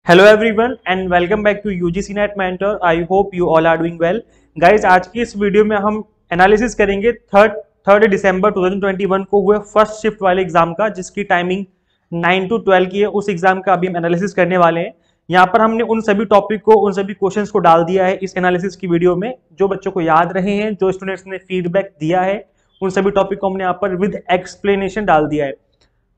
Hello everyone and welcome back to UGC NET mentor. I hope you all are doing well. Guys, आज की इस video में हम analysis करेंगे third दिसंबर 2021 को हुए फर्स्ट शिफ्ट वाले एग्जाम का, जिसकी टाइमिंग 9 to 12 की है। उस एग्जाम का अभी हम एनालिसिस करने वाले हैं। यहाँ पर हमने उन सभी टॉपिक को, उन सभी क्वेश्चंस को डाल दिया है इस एनालिसिस की वीडियो में। जो बच्चों को याद रहे हैं, जो स्टूडेंट्स ने फीडबैक दिया है, उन सभी टॉपिक को हमने यहाँ पर विद एक्सप्लेनेशन डाल दिया है।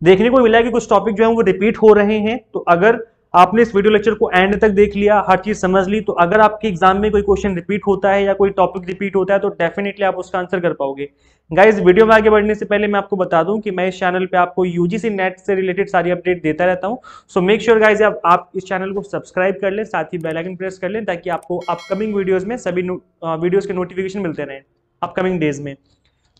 देखने को मिला है कि कुछ टॉपिक जो है वो रिपीट हो रहे हैं, तो अगर आपने इस वीडियो लेक्चर को एंड तक देख लिया, हर चीज समझ ली, तो अगर आपके एग्जाम में कोई क्वेश्चन रिपीट होता है या कोई टॉपिक रिपीट होता है तो डेफिनेटली आप उसका आंसर कर पाओगे। गाइस, वीडियो में आगे बढ़ने से पहले मैं आपको बता दूं कि मैं इस चैनल पे आपको यूजीसी नेट से रिलेटेड सारी अपडेट देता रहता हूं। सो मेक श्योर गाइस आप इस चैनल को सब्सक्राइब कर लें, साथ ही बेल आइकन प्रेस कर लें, ताकि आपको अपकमिंग वीडियोज में सभी वीडियोज के नोटिफिकेशन मिलते रहें अपकमिंग डेज में।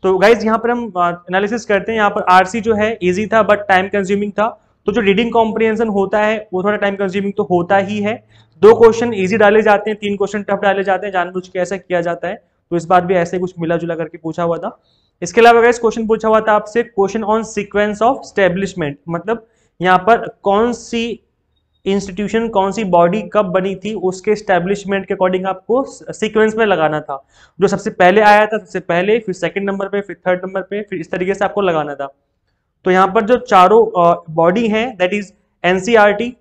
तो गाइज यहाँ पर हम एनालिसिस करते हैं। यहाँ पर आरसी जो है इजी था बट टाइम कंज्यूमिंग था। तो जो रीडिंग कॉम्प्रिहेंशन होता है वो थोड़ा टाइम कंज्यूमिंग तो होता ही है। 2 क्वेश्चन इजी डाले जाते हैं, 3 क्वेश्चन टफ डाले जाते हैं, जानबूझ के ऐसा किया जाता है। तो इस बार भी ऐसे कुछ मिला जुला करके पूछा हुआ था। इसके अलावा गाइज क्वेश्चन पूछा हुआ था आपसे, question on sequence of establishment, मतलब यहाँ पर कौन सी इंस्टीट्यूशन, कौन सी बॉडी कब बनी थी, उसके स्टैब्लिशमेंट के अकॉर्डिंग आपको सीक्वेंस में लगाना था। जो सबसे पहले आया था सबसे पहले, फिर सेकंड नंबर पे, फिर थर्ड नंबर पे, फिर इस तरीके से आपको लगाना था। तो यहाँ पर जो चारों बॉडी हैं, that is NCERT,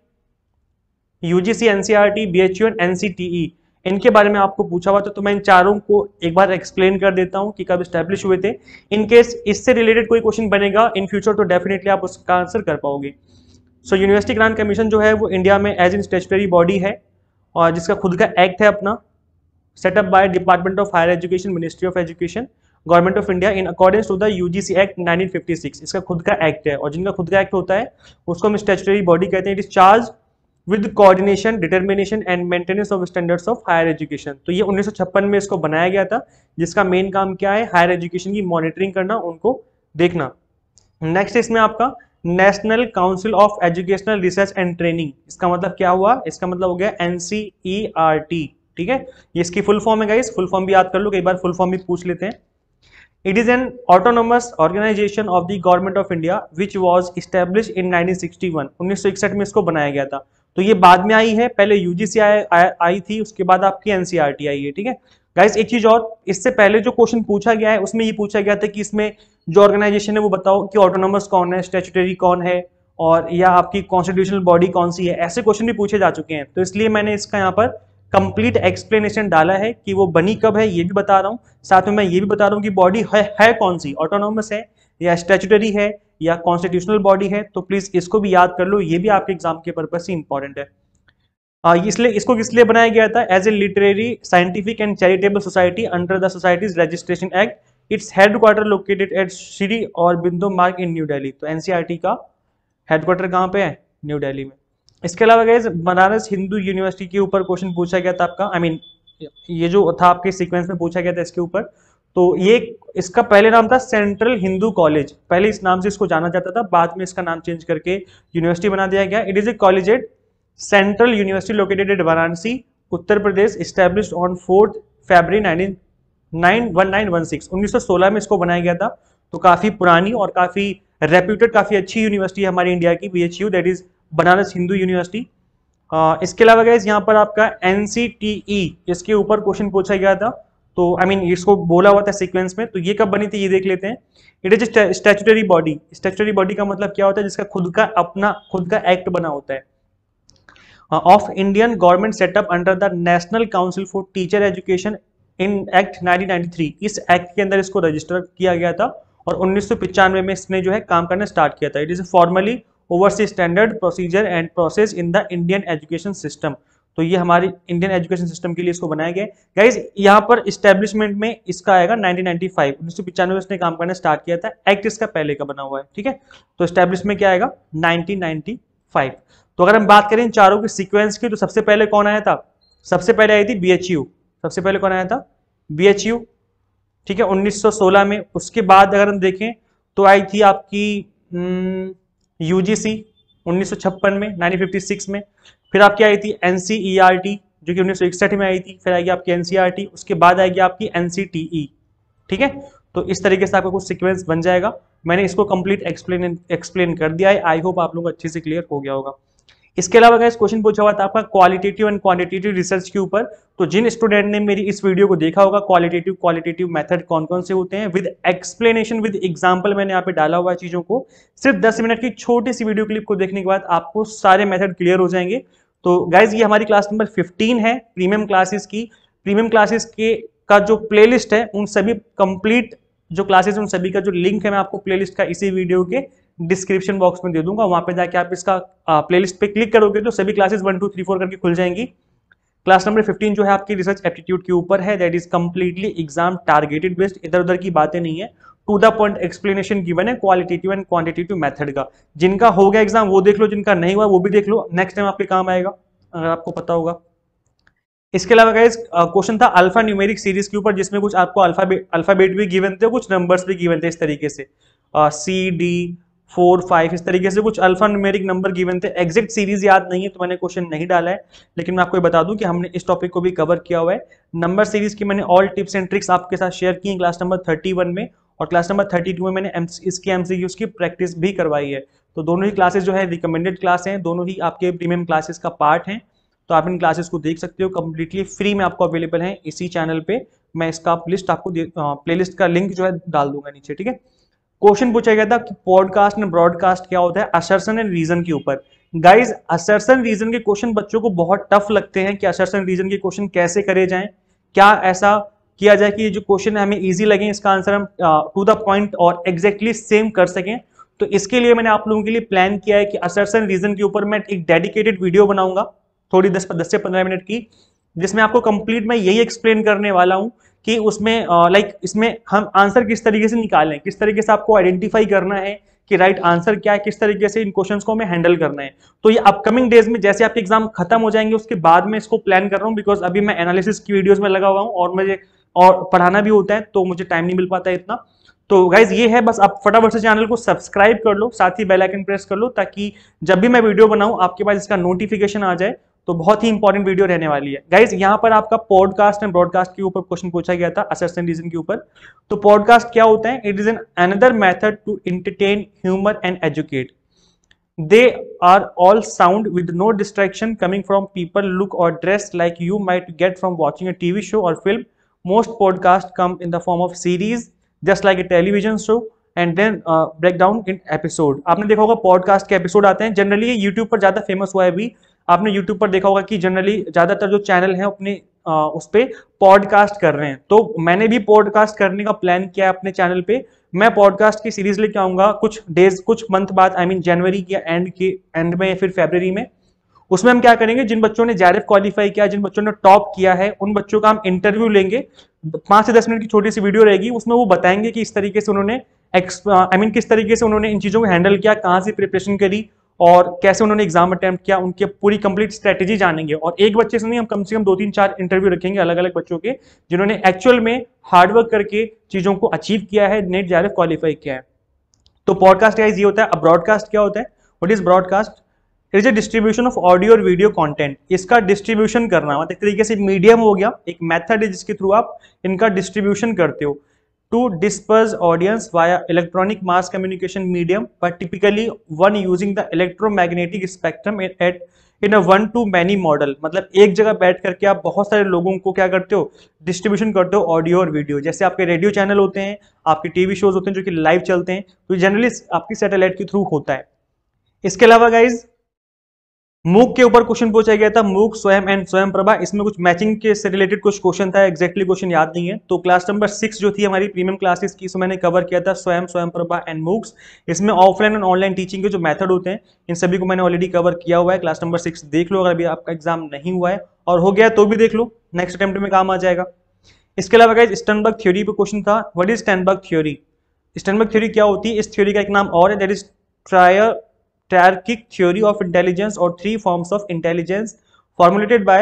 UGC, NCERT, BHU and NCTE, इनके बारे में आपको पूछा हुआ था। तो मैं इन चारों को एक बार एक्सप्लेन कर देता हूं कि कब स्टैब्लिश हुए थे। इन केस इससे रिलेटेड कोई क्वेश्चन बनेगा इन फ्यूचर तो डेफिनेटली आप उसका आंसर कर पाओगे। सो यूनिवर्सिटी ग्रांट कमीशन जो है वो इंडिया में एज इन स्टेचुटरी बॉडी है, और जिसका खुद का एक्ट है अपना, setup by department of higher education, ministry of education, government of India, in accordance to the UGC act 1956। इसका खुद का एक्ट है, और जिनका खुद का एक्ट होता है उसको हम स्टेचुटरी बॉडी कहते हैं। It is charge with coordination, determination and maintenance of standards of higher education. तो ये 1956 में इसको बनाया गया था, जिसका मेन काम क्या है, हायर एजुकेशन की मॉनिटरिंग करना, उनको देखना। नेक्स्ट इसमें आपका national council of educational research and training. इसका मतलब क्या हुआ, इसका मतलब हो गया एनसीईआरटी। ठीक है, ये इसकी फुल फॉर्म है गाइस, फुल फॉर्म भी याद कर लो, कई बार फुल फॉर्म भी पूछ लेते हैं। It is an autonomous organisation of the government of India which was establish in 1961। 1961 में इसको बनाया गया था। तो ये बाद में आई है, पहले यूजीसी आई थी, उसके बाद आपकी एनसीईआरटी आई है। ठीक है गाइस, एक चीज और, इससे पहले जो क्वेश्चन पूछा गया है उसमें ये पूछा गया था कि इसमें जो ऑर्गेनाइजेशन है वो बताओ कि ऑटोनोमस कौन है, स्टैट्यूटरी कौन है, और या आपकी कॉन्स्टिट्यूशनल बॉडी कौन सी है। ऐसे क्वेश्चन भी पूछे जा चुके हैं, तो इसलिए मैंने इसका यहाँ पर कंप्लीट एक्सप्लेनेशन डाला है कि वो बनी कब है, ये भी बता रहा हूँ। साथ में मैं ये भी बता रहा हूँ कि बॉडी है कौन सी, ऑटोनोमस है या स्टैट्यूटरी है या कॉन्स्टिट्यूशनल बॉडी है। तो प्लीज इसको भी याद कर लो, ये भी आपके एग्जाम के पर्पज से इंपॉर्टेंट है। इसलिए इसको किस लिए बनाया गया था, as a literary, scientific and charitable society under the societies registration act. Its headquarter located at Shri Aurobindo Marg in new Delhi. तो एनसीईआरटी का हेडक्वार्टर कहाँ पे है, न्यू दिल्ली में। इसके अलावा गाइस बनारस हिंदू यूनिवर्सिटी के ऊपर क्वेश्चन पूछा गया था आपका, ये जो था आपके सीक्वेंस में पूछा गया था इसके ऊपर। तो ये इसका पहले नाम था सेंट्रल हिंदू कॉलेज, पहले इस नाम से इसको जाना जाता था, बाद में इसका नाम चेंज करके यूनिवर्सिटी बना दिया गया। It is a collegiate central university located at Varanasi, Uttar Pradesh, established on 4 फरवरी 1916। 1916 में इसको बनाया गया था। तो काफी पुरानी और काफी रेप्यूटेड, काफी अच्छी यूनिवर्सिटी है हमारी इंडिया की, BHU, that is Banaras Hindu university. इसके अलावा गाइस यहाँ पर आपका एनसीटीई, इसके ऊपर क्वेश्चन पूछा गया था। तो इसको बोला हुआ था सीक्वेंस में। तो ये कब बनी थी ये देख लेते हैं। It is statutory body. Statutory body का मतलब क्या होता है, जिसका खुद का एक्ट बना होता है, of Indian government setup under the national council for teacher education in act 1993। इस एक्ट के अंदर इसको रजिस्टर किया गया था, और 1995 में इसने जो है काम करना स्टार्ट किया था। It is formally oversee standard, procedure and process in the Indian education system. तो ये हमारी इंडियन एजुकेशन सिस्टम के लिए इसको बनाया गया। गाइज यहाँ पर इस्टेब्लिशमेंट में इसका आएगा 1995। 1995 में इसने काम करना स्टार्ट किया था, एक्ट इसका पहले का बना हुआ है। ठीक है, तो इस्टेब्लिशमेंट क्या आएगा 1995। तो अगर हम बात करें इन चारों के सीक्वेंस की, तो सबसे पहले कौन आया था, सबसे पहले आई थी बीएचयू। सबसे पहले कौन आया था, बीएचयू। ठीक है, 1916 में। उसके बाद अगर हम देखें तो आई थी आपकी यूजीसी 1956 में, 1956 में। फिर आपकी आई थी एनसीईआरटी जो कि 1961 में आई थी। फिर आएगी आपकी एनसीईआरटी, उसके बाद आएगी आपकी एनसीटीई। ठीक है, तो इस तरीके से आपका कुछ सीक्वेंस बन जाएगा। मैंने इसको कंप्लीट एक्सप्लेन कर दिया है। आई होप आप लोगों को अच्छे से क्लियर हो गया होगा। इसके अलावा गाइस क्वेश्चन पूछा हुआ था आपका क्वालिटेटिव एंड क्वांटिटेटिव रिसर्च के ऊपर। तो जिन स्टूडेंट ने मेरी इस वीडियो को देखा होगा, क्वालिटेटिव मेथड कौन कौन से होते हैं विद एक्सप्लेनेशन विद एग्जांपल मैंने यहाँ पे डाला हुआ है चीजों को। सिर्फ 10 मिनट की छोटी सी वीडियो क्लिप को देखने के बाद आपको सारे मेथड क्लियर हो जाएंगे। तो गाइज ये हमारी क्लास नंबर 15 है प्रीमियम क्लासेस की। प्रीमियम क्लासेस के का जो प्लेलिस्ट है उन सभी कंप्लीट जो क्लासेस उन सभी का जो लिंक है मैं आपको प्लेलिस्ट का इसी वीडियो के डिस्क्रिप्शन बॉक्स में दे दूंगा। वहां पे जाके आप इसका प्लेलिस्ट पे क्लिक करोगे तो सभी क्लासेस 1 2 3 4 करके खुल जाएंगी। क्लास नंबर 15 जो है आपकी रिसर्च एप्टीट्यूड के ऊपर है, that is completely exam targeted based, इधर उधर की बातें नहीं है, to the point explanation given है क्वालिटेटिव एंड क्वांटिटेटिव मेथड का। जिनका हो गया एग्जाम वो देख लो, जिनका नहीं हुआ वो भी देख लो, नेक्स्ट टाइम आपके काम आएगा अगर आपको पता होगा। इसके अलावा गाइस क्वेश्चन था अल्फा न्यूमेरिक सीरीज के ऊपर, जिसमें कुछ आपको अल्फाबेट भी गिवन थे, कुछ नंबर्स भी गिवन थे इस तरीके से सी डी 4 5 इस तरीके से कुछ अल्फा न्यूमेरिक नंबर गिवन थे। एग्जैक्ट सीरीज याद नहीं है तो मैंने क्वेश्चन नहीं डाला है, लेकिन मैं आपको बता दूं कि हमने इस टॉपिक को भी कवर किया हुआ है। नंबर सीरीज की मैंने ऑल टिप्स एंड ट्रिक्स आपके साथ शेयर की क्लास नंबर 31 में, और क्लास नंबर 32 में मैंने इसकी एमसीक्यूज की प्रैक्टिस भी करवाई है। तो दोनों ही क्लासेस जो है रिकमेंडेड क्लास हैं, दोनों ही आपके प्रीमियम क्लासेस का पार्ट हैं। तो आप इन क्लासेस को देख सकते हो, कंप्लीटली फ्री में आपको अवेलेबल है इसी चैनल पे। मैं इसका लिस्ट आपको प्लेलिस्ट का लिंक जो है डाल दूंगा नीचे, ठीक है। क्वेश्चन पूछा गया था कि पॉडकास्ट एंड ब्रॉडकास्ट क्या होता है असर्शन एंड रीजन के ऊपर। गाइज असर्शन रीजन के क्वेश्चन बच्चों को बहुत टफ लगते हैं कि असर्शन रीजन के क्वेश्चन कैसे करे जाएं, क्या ऐसा किया जाए कि जो क्वेश्चन हमें इजी लगे इसका आंसर हम टू द पॉइंट और एग्जैक्टली सेम कर सकें। तो इसके लिए मैंने आप लोगों के लिए प्लान किया है कि असर्शन रीजन के ऊपर मैं एक डेडिकेटेड वीडियो बनाऊंगा थोड़ी 10 से 15 मिनट की, जिसमें आपको कंप्लीट मैं यही एक्सप्लेन करने वाला हूं कि उसमें इसमें हम आंसर किस तरीके से निकालें, किस तरीके से आपको आइडेंटिफाई करना है कि राइट आंसर क्या है, किस तरीके से इन क्वेश्चंस को हमें हैंडल करना है। तो ये अपकमिंग डेज में जैसे आपके एग्जाम खत्म हो जाएंगे उसके बाद में इसको प्लान कर रहा हूँ, बिकॉज अभी मैं एनालिसिस की वीडियोज में लगा हुआ हूँ और मुझे और पढ़ाना भी होता है तो मुझे टाइम नहीं मिल पाता है इतना। तो गाइज ये है, बस आप फटाफट से चैनल को सब्सक्राइब कर लो, साथ ही बेल आइकन प्रेस कर लो ताकि जब भी मैं वीडियो बनाऊं आपके पास इसका नोटिफिकेशन आ जाए। तो बहुत ही इंपॉर्टेंट वीडियो रहने वाली है गाइज। यहाँ पर आपका पॉडकास्ट एंड ब्रॉडकास्ट के ऊपर क्वेश्चन पूछा गया था असर्शन रीजन के ऊपर। तो पॉडकास्ट क्या होता है? It is an another method to entertain, humour and educate. They are all sound with no distraction coming from people look or dress like you might get from watching a TV show or film. Most podcasts come in the form of series just like a television show and then break down in episode. आपने देखा होगा podcast के episode आते हैं, generally ये YouTube पर ज्यादा famous हुआ है। अभी आपने यूट्यूब पर देखा होगा कि जनरली ज्यादातर जो चैनल है अपने उस पे पॉडकास्ट कर रहे हैं। तो मैंने भी पॉडकास्ट करने का प्लान किया है अपने चैनल पे। मैं पॉडकास्ट की सीरीज लेके आऊंगा कुछ मंथ बाद, आई मीन जनवरी के एंड में या फिर फरवरी में। उसमें हम क्या करेंगे, जिन बच्चों ने जेआरएफ क्वालिफाई किया, जिन बच्चों ने टॉप किया है, उन बच्चों का हम इंटरव्यू लेंगे। 5 से 10 मिनट की छोटी सी वीडियो रहेगी, उसमें वो बताएंगे कि इस तरीके से उन्होंने किस तरीके से उन्होंने इन चीजों को हैंडल किया, कहाँ से प्रिपरेशन करी और कैसे उन्होंने एग्जाम अटेम्प्ट किया, उनकी पूरी कंप्लीट स्ट्रेटेजी जानेंगे। और एक बच्चे से नहीं, हम कम से कम 2-3-4 इंटरव्यू रखेंगे अलग अलग बच्चों के, जिन्होंने एक्चुअल में हार्डवर्क करके चीजों को अचीव किया है, नेट जेआरएफ क्वालिफाई किया है। तो पॉडकास्ट गाइस ये होता है। अब ब्रॉडकास्ट क्या होता है? What is broadcast? It is a distribution of audio और वीडियो कंटेंट। इसका डिस्ट्रीब्यूशन करना मतलब एक तरीके से मीडियम हो गया, एक मेथड है जिसके थ्रू आप इनका डिस्ट्रीब्यूशन करते हो। To disperse audience via electronic mass communication medium, but typically one using the electromagnetic spectrum in a one to many model। मतलब एक जगह बैठ करके आप बहुत सारे लोगों को क्या करते हो, डिस्ट्रीब्यूशन करते हो ऑडियो और वीडियो। जैसे आपके रेडियो चैनल होते हैं, आपके टीवी शोज होते हैं जो कि लाइव चलते हैं, तो जनरली आपकी सैटेलाइट के थ्रू होता है। इसके अलावा गाइज मूक के ऊपर क्वेश्चन पूछा गया था, मूक, स्वयं एंड स्वयं प्रभा। इसमें कुछ मैचिंग के से रिलेटेड कुछ क्वेश्चन था, एग्जैक्टली क्वेश्चन याद नहीं है। तो क्लास नंबर 6 जो थी हमारी प्रीमियम क्लासेस की, इसमें मैंने कवर किया था स्वयं, स्वयं प्रभा एंड मूक्स। इसमें ऑफलाइन एंड ऑनलाइन टीचिंग के जो मेथड होते हैं इन सभी को मैंने ऑलरेडी कवर किया हुआ है। क्लास नंबर 6 देख लो, अगर अभी आपका एग्जाम नहीं हुआ है और हो गया तो भी देख लो, नेक्स्ट अटेम्प्ट में काम आ जाएगा। इसके अलावा गाइस स्टर्नबर्ग थ्योरी पे क्वेश्चन था, what is Sternberg theory? Sternberg theory क्या होती है? इस थ्योरी का एक नाम और है, that is Triarchic theory of intelligence or 3 forms of intelligence formulated by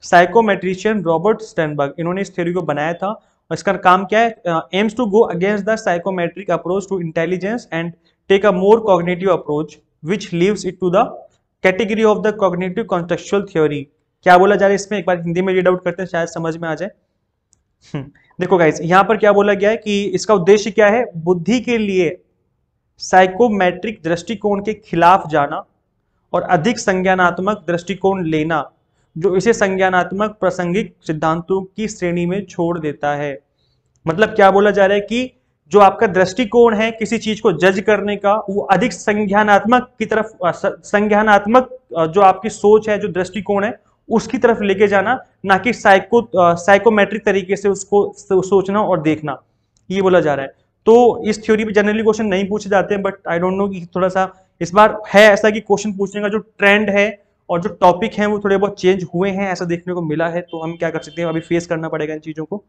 psychometrician Robert Sternberg। इन्होंने इस थ्योरी को बनाया था और इसका काम क्या है? aims to go against the psychometric approach to intelligence and take a more cognitive approach which leaves it to the category of the cognitive contextual theory। क्या बोला जा रहा है इसमें, एक बार हिंदी में रीड आउट करते हैं, शायद समझ में आ जाए। देखो गाइस यहाँ पर क्या बोला गया है कि इसका उद्देश्य क्या है? बुद्धि के लिए साइकोमेट्रिक दृष्टिकोण के खिलाफ जाना और अधिक संज्ञानात्मक दृष्टिकोण लेना, जो इसे संज्ञानात्मक प्रासंगिक सिद्धांतों की श्रेणी में छोड़ देता है। मतलब क्या बोला जा रहा है कि जो आपका दृष्टिकोण है किसी चीज को जज करने का, वो अधिक संज्ञानात्मक की तरफ, संज्ञानात्मक जो आपकी सोच है, जो दृष्टिकोण है उसकी तरफ लेके जाना, ना कि साइकोमेट्रिक तरीके से उसको सोचना और देखना, ये बोला जा रहा है। तो इस थ्योरी पे जनरली क्वेश्चन नहीं पूछे जाते हैं, बट आई डोंट नो कि थोड़ा सा इस बार है ऐसा कि क्वेश्चन पूछने का जो ट्रेंड है और जो टॉपिक है वो थोड़े बहुत चेंज हुए हैं, ऐसा देखने को मिला है। तो हम क्या कर सकते हैं, अभी फेस करना पड़ेगा इन चीजों को।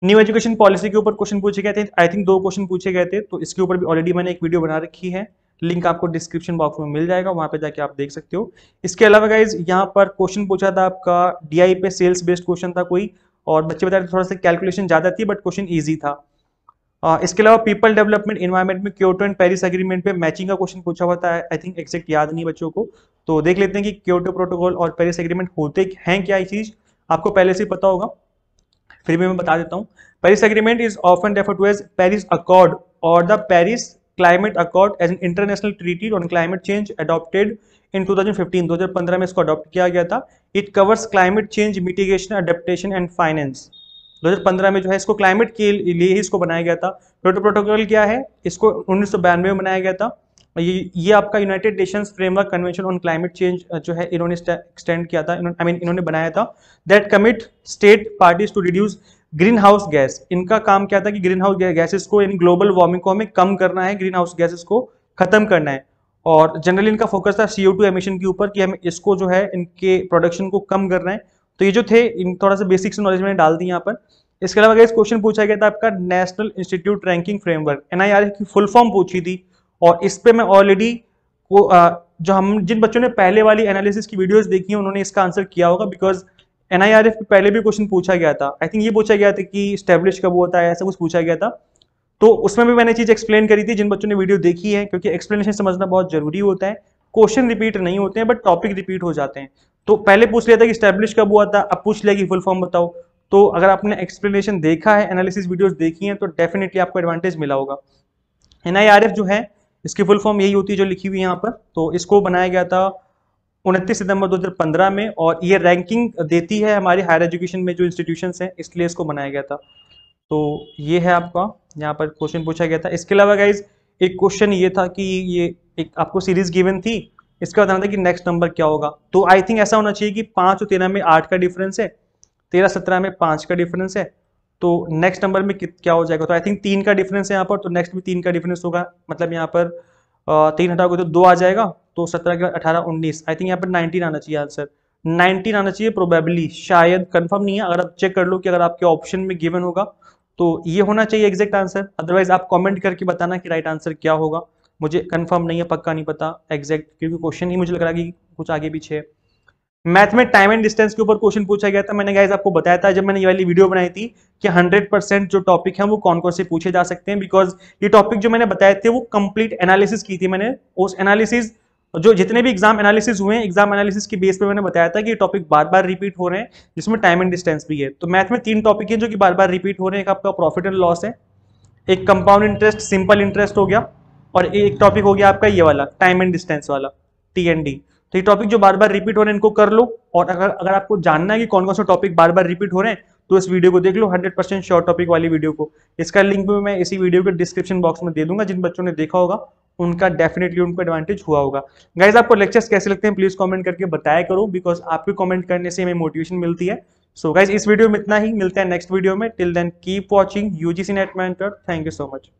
न्यू एजुकेशन पॉलिसी के ऊपर क्वेश्चन पूछे गए थे, आई थिंक 2 क्वेश्चन पूछे गए थे, तो इसके ऊपर भी ऑलरेडी मैंने एक वीडियो बना रखी है, लिंक आपको डिस्क्रिप्शन बॉक्स में मिल जाएगा, वहां पे जाके आप देख सकते हो। इसके अलावा गाइज यहाँ पर क्वेश्चन पूछा था आपका डीआई पे, सेल्स बेस्ड क्वेश्चन था कोई, और बच्चे बता रहे थोड़ा सा कैलकुलेशन ज्यादा थी बट क्वेश्चन ईजी था। इसके अलावा पीपल डेवलपमेंट एनवायरमेंट में क्योटो एंड पेरिस एग्रीमेंट पे मैचिंग का क्वेश्चन पूछा हुआ था, आई थिंक एग्जैक्ट याद नहीं बच्चों को, तो देख लेते हैं कि क्योटो प्रोटोकॉल और पेरिस एग्रीमेंट होते हैं क्या, ये चीज आपको पहले से पता होगा, फिर भी मैं बता देता हूँ। Paris agreement is often referred to as Paris accord और the Paris climate accord as an international treaty on climate change adopted in 2015, 2015 में इसको अडॉप्ट किया गया था। It covers climate change mitigation, adaptation and finance. 2015 में जो है इसको क्लाइमेट के लिए ही इसको बनाया गया था। क्योटो प्रोटोकॉल क्या है, इसको 1992 में बनाया गया था। ये आपका United Nations framework convention on climate change जो है इन्होंने एक्सटेंड किया था, इन्होंने बनाया था। That commit state parties to reduce green house gas. इनका काम क्या था कि ग्रीन हाउस गैसेस को, यानी ग्लोबल वार्मिंग को हमें कम करना है, ग्रीन हाउस गैसेस को खत्म करना है। और जनरली इनका फोकस था CO2 एमिशन के ऊपर कि हमें इसको जो है इनके प्रोडक्शन को कम करना है। तो ये जो थे इन थोड़ा सा बेसिक्स नॉलेज मैंने डाल दी यहाँ पर। इसके अलावा इस क्वेश्चन पूछा गया था आपका national institute ranking framework, NIRF की फुल फॉर्म पूछी थी, और इस पे मैं ऑलरेडी जो हम जिन बच्चों ने पहले वाली एनालिसिस की वीडियोस देखी हैं उन्होंने इसका आंसर किया होगा, बिकॉज NIRF पे पहले भी क्वेश्चन पूछा गया था। आई थिंक ये पूछा गया था कि स्टैब्लिश कब होता है, ऐसा कुछ पूछा गया था, तो उसमें भी मैंने चीज एक्सप्लेन करी थी जिन बच्चों ने वीडियो देखी है, क्योंकि एक्सप्लेनेशन समझना बहुत जरूरी होता है। क्वेश्चन रिपीट नहीं होते हैं बट टॉपिक रिपीट हो जाते हैं। तो पहले पूछ लिया था कि स्टैब्लिश कब हुआ था, अब पूछ लिया कि फुल फॉर्म बताओ। तो अगर आपने एक्सप्लेनेशन देखा है, एनालिसिस वीडियोस देखी हैं, तो डेफिनेटली आपको एडवांटेज मिला होगा। NIRF जो है इसकी फुल फॉर्म यही होती है जो लिखी हुई है यहाँ पर। तो इसको बनाया गया था 29 सितंबर 2015 में, और ये रैंकिंग देती है हमारे हायर एजुकेशन में जो इंस्टीट्यूशंस हैं, इसलिए इसको बनाया गया था। तो ये है आपका यहाँ पर क्वेश्चन पूछा गया था। इसके अलावा गाइज एक क्वेश्चन ये था कि ये एक आपको सीरीज गिवन थी, इसका बताना था कि नेक्स्ट नंबर क्या होगा। तो आई थिंक ऐसा होना चाहिए कि 5 और 13 में 8 का डिफरेंस है, 13-17 में 5 का डिफरेंस है, तो नेक्स्ट नंबर में क्या हो जाएगा। तो आई थिंक 3 का डिफरेंस है यहाँ पर, तो नेक्स्ट में 3 का डिफरेंस होगा, मतलब यहाँ पर 3 हटाओगे तो 2 आ जाएगा, तो 17 के बाद 18, 19, आई थिंक यहाँ पर 19 आना चाहिए आंसर, 19 आना चाहिए प्रोबेबली, शायद कंफर्म नहीं है। अगर आप चेक कर लो कि अगर आपके ऑप्शन में गिवन होगा तो ये होना चाहिए एग्जैक्ट आंसर, अदरवाइज आप कमेंट करके बताना कि राइट आंसर क्या होगा। मुझे कंफर्म नहीं है, पक्का नहीं पता एग्जैक्ट, क्योंकि क्वेश्चन ही मुझे लग रहा है कि कुछ आगे पीछे है। मैथ में टाइम एंड डिस्टेंस के ऊपर क्वेश्चन पूछा गया था। मैंने गाइस आपको बताया था जब मैंने ये वाली वीडियो बनाई थी कि 100% जो टॉपिक है वो कौन कौन से पूछे जा सकते हैं, बिकॉज ये टॉपिक जो मैंने बताए थे वो कंप्लीट एनालिसिस की थी मैंने। उस एनालिसिस जो जितने भी एग्जाम एनालिसिस हुए हैं, एग्जाम एनालिसिस के बेस पे मैंने बताया था कि ये टॉपिक बार बार रिपीट हो रहे हैं, जिसमें टाइम एंड डिस्टेंस भी है। तो मैथ में 3 टॉपिक है जो कि बार बार रिपीट हो रहे हैं। एक आपका प्रॉफिट एंड लॉस है, एक कंपाउंड इंटरेस्ट, सिंपल इंटरेस्ट हो गया, और एक टॉपिक हो गया आपका ये वाला टाइम एंड डिस्टेंस वाला, TND। तो ये टॉपिक जो बार बार रिपीट हो रहे हैं इनको कर लो, और अगर आपको जानना है कि कौन कौन से टॉपिक बार बार रिपीट हो रहे हैं तो इस वीडियो को देख लो, 100% शॉर्ट टॉपिक वाली वीडियो को। इसका लिंक भी मैं इसी वीडियो के डिस्क्रिप्शन बॉक्स में दे दूंगा, जिन बच्चों ने देखा होगा उनका डेफिनेटली उनको एडवांटेज हुआ होगा। गाइज आपको लेक्चर्स कैसे लगते हैं प्लीज कमेंट करके बताया करो, बिकॉज आपके कमेंट करने से हमें मोटिवेशन मिलती है। सो गाइज इस वीडियो में इतना ही, मिलते हैं नेक्स्ट वीडियो में। Till then keep watching UGC NET mentor. Thank you so much.